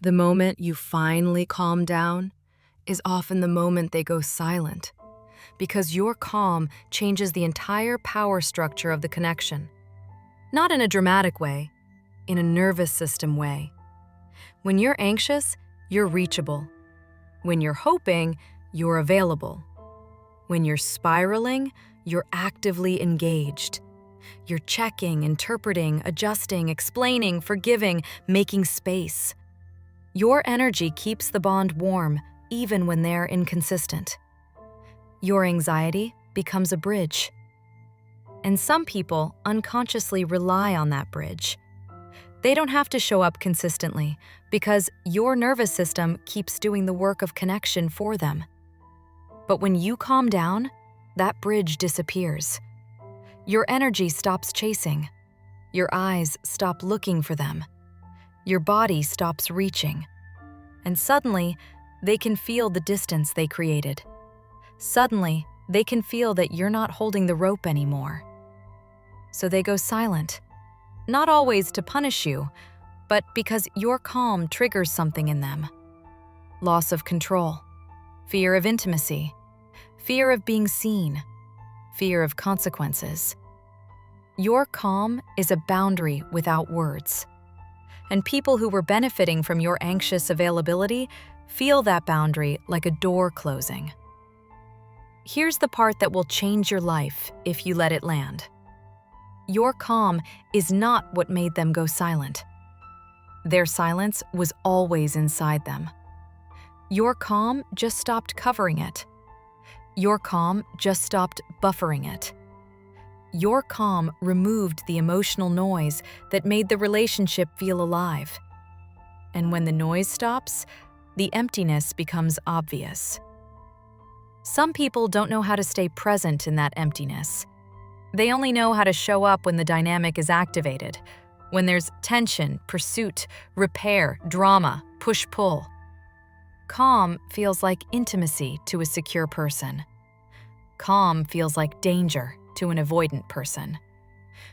The moment you finally calm down is often the moment they go silent, because your calm changes the entire power structure of the connection. Not in a dramatic way, in a nervous system way. When you're anxious, you're reachable. When you're hoping, you're available. When you're spiraling, you're actively engaged. You're checking, interpreting, adjusting, explaining, forgiving, making space. Your energy keeps the bond warm, even when they're inconsistent. Your anxiety becomes a bridge. And some people unconsciously rely on that bridge. They don't have to show up consistently because your nervous system keeps doing the work of connection for them. But when you calm down, that bridge disappears. Your energy stops chasing. Your eyes stop looking for them. Your body stops reaching. And suddenly, they can feel the distance they created. Suddenly, they can feel that you're not holding the rope anymore. So they go silent, not always to punish you, but because your calm triggers something in them. Loss of control, fear of intimacy, fear of being seen, fear of consequences. Your calm is a boundary without words. And people who were benefiting from your anxious availability feel that boundary like a door closing. Here's the part that will change your life if you let it land. Your calm is not what made them go silent. Their silence was always inside them. Your calm just stopped covering it. Your calm just stopped buffering it. Your calm removed the emotional noise that made the relationship feel alive. And when the noise stops, the emptiness becomes obvious. Some people don't know how to stay present in that emptiness. They only know how to show up when the dynamic is activated, when there's tension, pursuit, repair, drama, push-pull. Calm feels like intimacy to a secure person. Calm feels like danger to an avoidant person.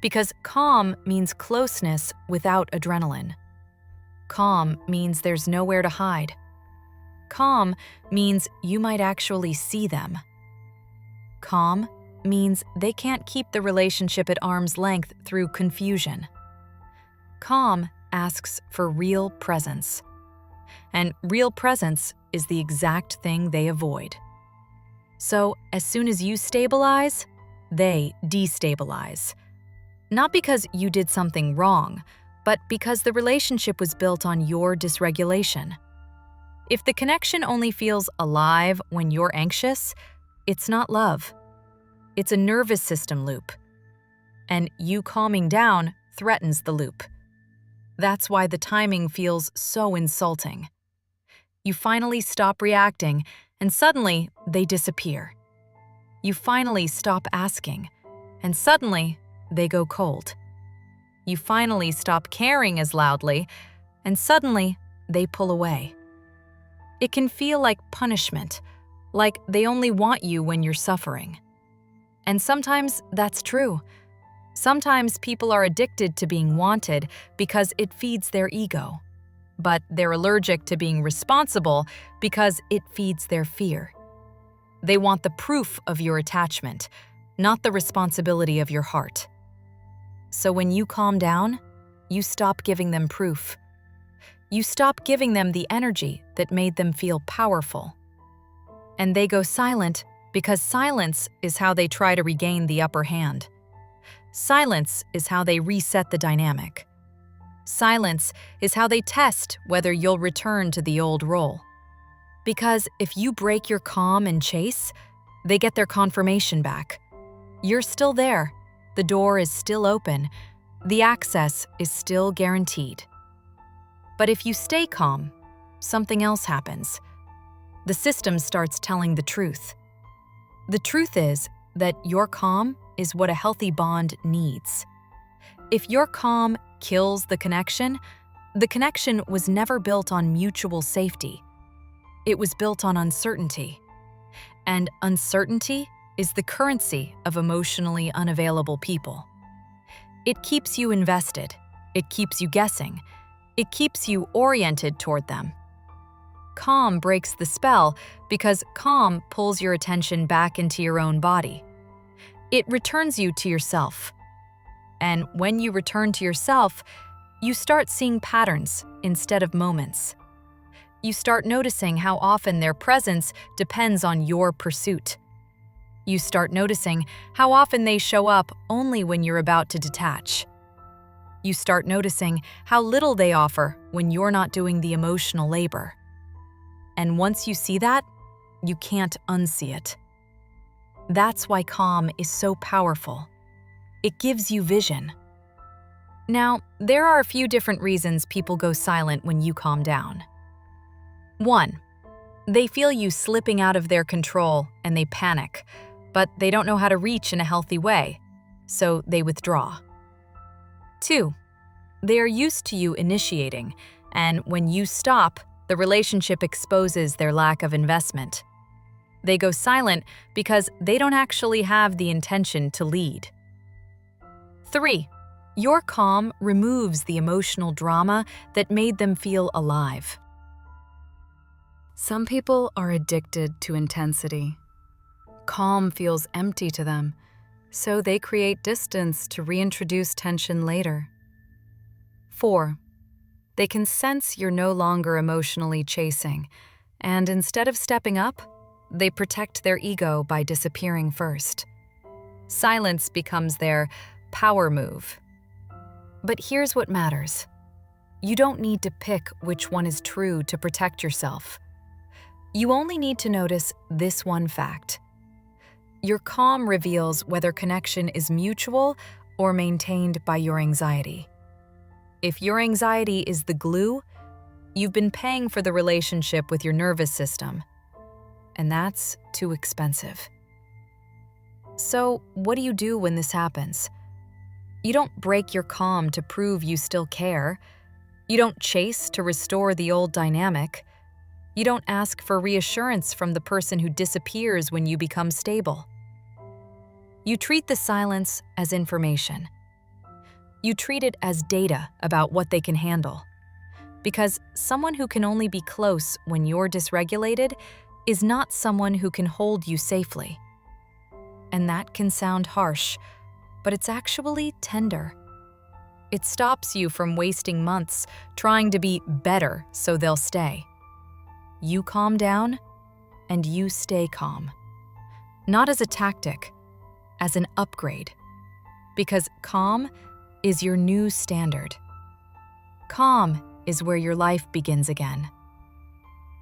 Because calm means closeness without adrenaline. Calm means there's nowhere to hide. Calm means you might actually see them. Calm means they can't keep the relationship at arm's length through confusion. Calm asks for real presence. And real presence is the exact thing they avoid. So, as soon as you stabilize, they destabilize. Not because you did something wrong, but because the relationship was built on your dysregulation. If the connection only feels alive when you're anxious, it's not love. It's a nervous system loop. And you calming down threatens the loop. That's why the timing feels so insulting. You finally stop reacting, and suddenly they disappear. You finally stop asking, and suddenly they go cold. You finally stop caring as loudly, and suddenly they pull away. It can feel like punishment, like they only want you when you're suffering. And sometimes that's true. Sometimes people are addicted to being wanted because it feeds their ego. But they're allergic to being responsible because it feeds their fear. They want the proof of your attachment, not the responsibility of your heart. So when you calm down, you stop giving them proof. You stop giving them the energy that made them feel powerful. And they go silent because silence is how they try to regain the upper hand. Silence is how they reset the dynamic. Silence is how they test whether you'll return to the old role. Because if you break your calm and chase, they get their confirmation back. You're still there. The door is still open. The access is still guaranteed. But if you stay calm, something else happens. The system starts telling the truth. The truth is that your calm is what a healthy bond needs. If your calm kills the connection was never built on mutual safety. It was built on uncertainty. And uncertainty is the currency of emotionally unavailable people. It keeps you invested. It keeps you guessing. It keeps you oriented toward them. Calm breaks the spell because calm pulls your attention back into your own body. It returns you to yourself. And when you return to yourself, you start seeing patterns instead of moments. You start noticing how often their presence depends on your pursuit. You start noticing how often they show up only when you're about to detach. You start noticing how little they offer when you're not doing the emotional labor. And once you see that, you can't unsee it. That's why calm is so powerful. It gives you vision. Now, there are a few different reasons people go silent when you calm down. 1. They feel you slipping out of their control and they panic, but they don't know how to reach in a healthy way, so they withdraw. 2. They are used to you initiating, and when you stop, the relationship exposes their lack of investment. They go silent because they don't actually have the intention to lead. 3. Your calm removes the emotional drama that made them feel alive. Some people are addicted to intensity. Calm feels empty to them, so they create distance to reintroduce tension later. 4. They can sense you're no longer emotionally chasing, and instead of stepping up, they protect their ego by disappearing first. Silence becomes their power move. But here's what matters. You don't need to pick which one is true to protect yourself. You only need to notice this one fact. Your calm reveals whether connection is mutual or maintained by your anxiety. If your anxiety is the glue, you've been paying for the relationship with your nervous system, and that's too expensive. So, what do you do when this happens? You don't break your calm to prove you still care. You don't chase to restore the old dynamic. You don't ask for reassurance from the person who disappears when you become stable. You treat the silence as information. You treat it as data about what they can handle. Because someone who can only be close when you're dysregulated is not someone who can hold you safely. And that can sound harsh, but it's actually tender. It stops you from wasting months trying to be better so they'll stay. You calm down, and you stay calm. Not as a tactic, as an upgrade. Because calm is your new standard. Calm is where your life begins again.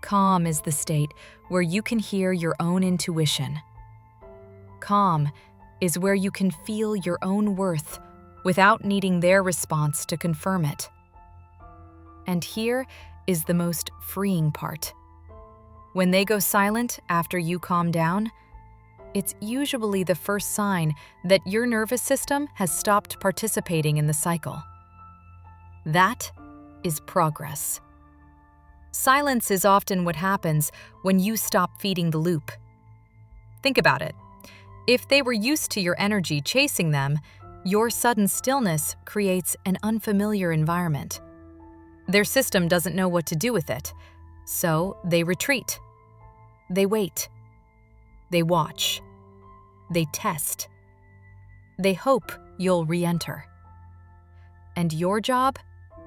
Calm is the state where you can hear your own intuition. Calm is where you can feel your own worth without needing their response to confirm it. And here is the most freeing part. When they go silent after you calm down, it's usually the first sign that your nervous system has stopped participating in the cycle. That is progress. Silence is often what happens when you stop feeding the loop. Think about it. If they were used to your energy chasing them, your sudden stillness creates an unfamiliar environment. Their system doesn't know what to do with it, so they retreat. They wait. They watch. They test. They hope you'll re-enter. And your job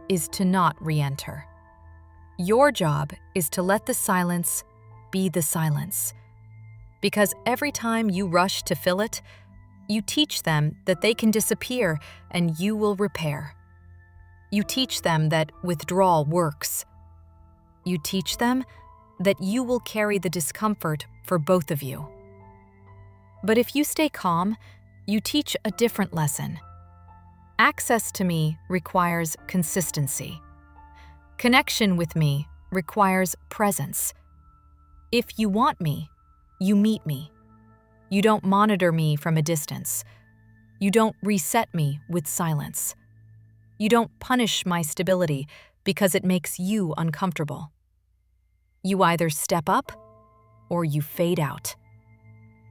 is to not re-enter. Your job is to let the silence be the silence. Because every time you rush to fill it, you teach them that they can disappear and you will repair. You teach them that withdrawal works. You teach them that you will carry the discomfort for both of you. But if you stay calm, you teach a different lesson. Access to me requires consistency. Connection with me requires presence. If you want me, you meet me. You don't monitor me from a distance. You don't reset me with silence. You don't punish my stability because it makes you uncomfortable. You either step up or you fade out.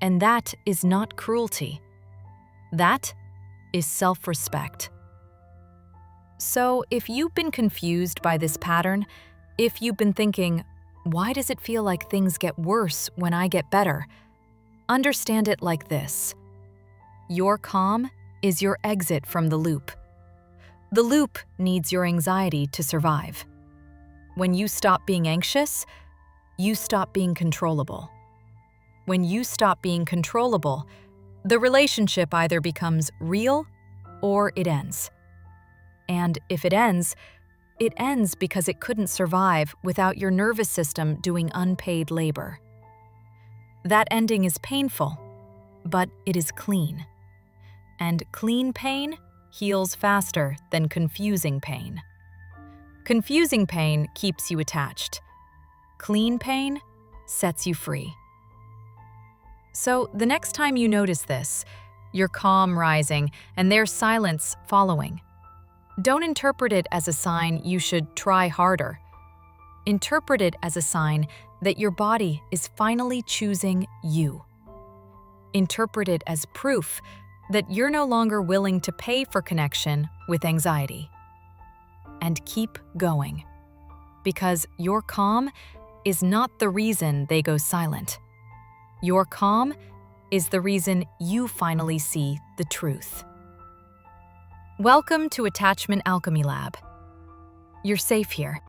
And that is not cruelty. That is self-respect. So if you've been confused by this pattern, if you've been thinking, why does it feel like things get worse when I get better? Understand it like this. Your calm is your exit from the loop. The loop needs your anxiety to survive. When you stop being anxious, you stop being controllable. When you stop being controllable, the relationship either becomes real or it ends. And if it ends because it couldn't survive without your nervous system doing unpaid labor. That ending is painful, but it is clean. And clean pain heals faster than confusing pain. Confusing pain keeps you attached. Clean pain sets you free. So the next time you notice this, your calm rising and their silence following, don't interpret it as a sign you should try harder. Interpret it as a sign that your body is finally choosing you. Interpret it as proof that you're no longer willing to pay for connection with anxiety. And keep going, because your calm is not the reason they go silent. Your calm is the reason you finally see the truth. Welcome to Attachment Alchemy Lab. You're safe here.